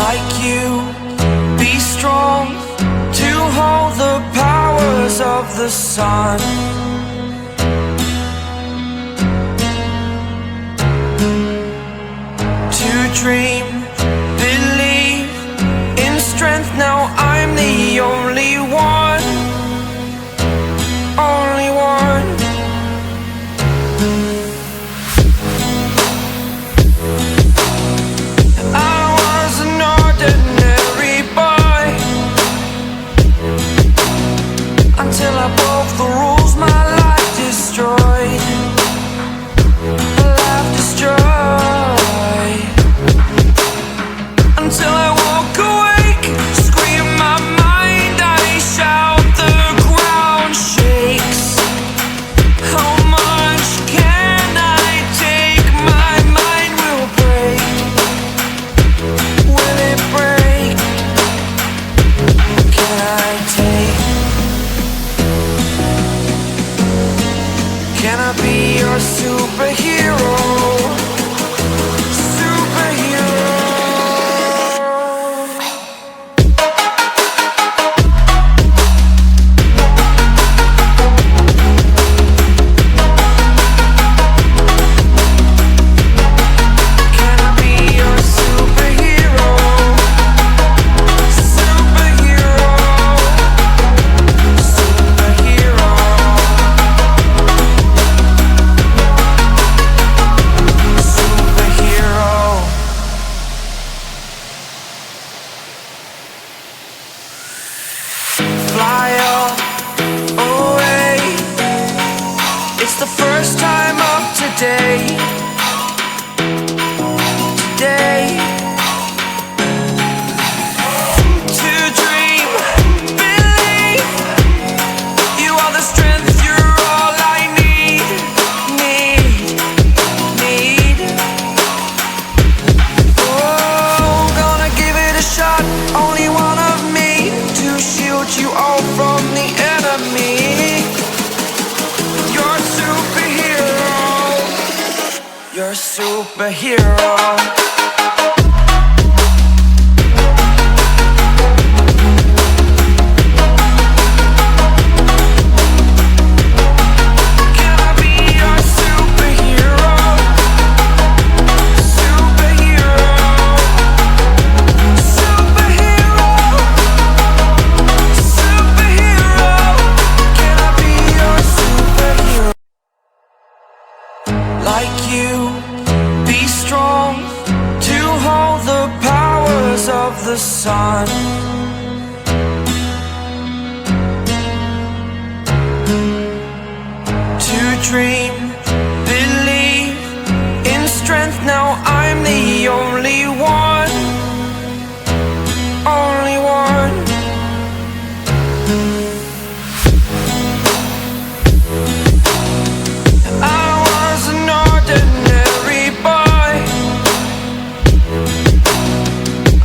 like you, be strong to hold the powers of the sun. To dream, believe in strength. Now I'm the only one, only one. I was an ordinary boy until I broke the rules. My life destroyed, life destroyed. Until I woke awake, scream my mind, I shout, the ground shakes. How much can I take? My mind will break. Will it break? Can I take? Can I be your superhero? Like you, be strong to hold the powers of the sun. To dream, believe in strength. Now I'm the only one, only one.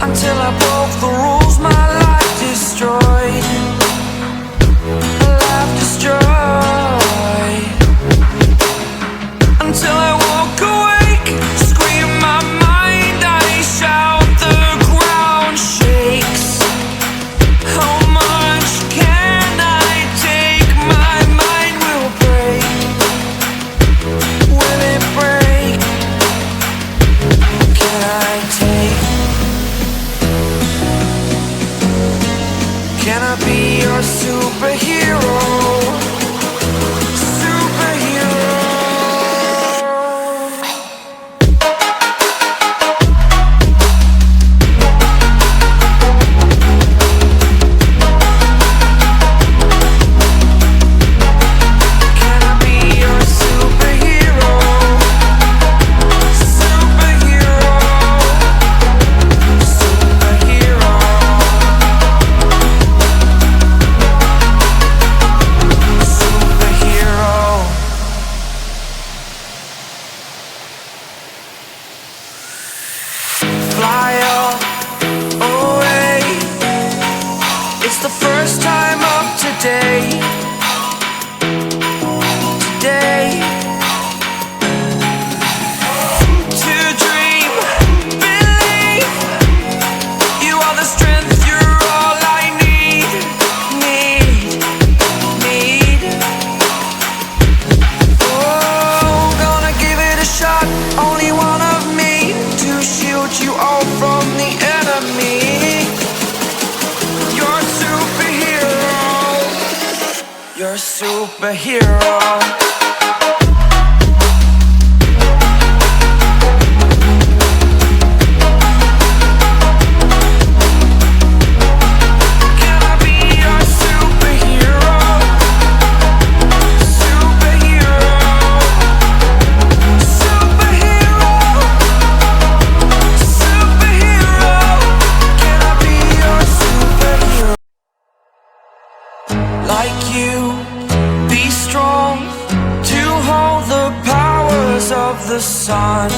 Until I broke the rules, my life destroyed, life destroyed. Until I woke awake, scream my mind, I shout, the ground shakes. How much can I take? My mind will break. Will it break? Can I take? Can I be your superhero? Superhero. Can I be your superhero? Superhero. Superhero. Fly away. It's the first time of today. Today. To dream, believe your superhero? Like you, be strong to hold the powers of the sun.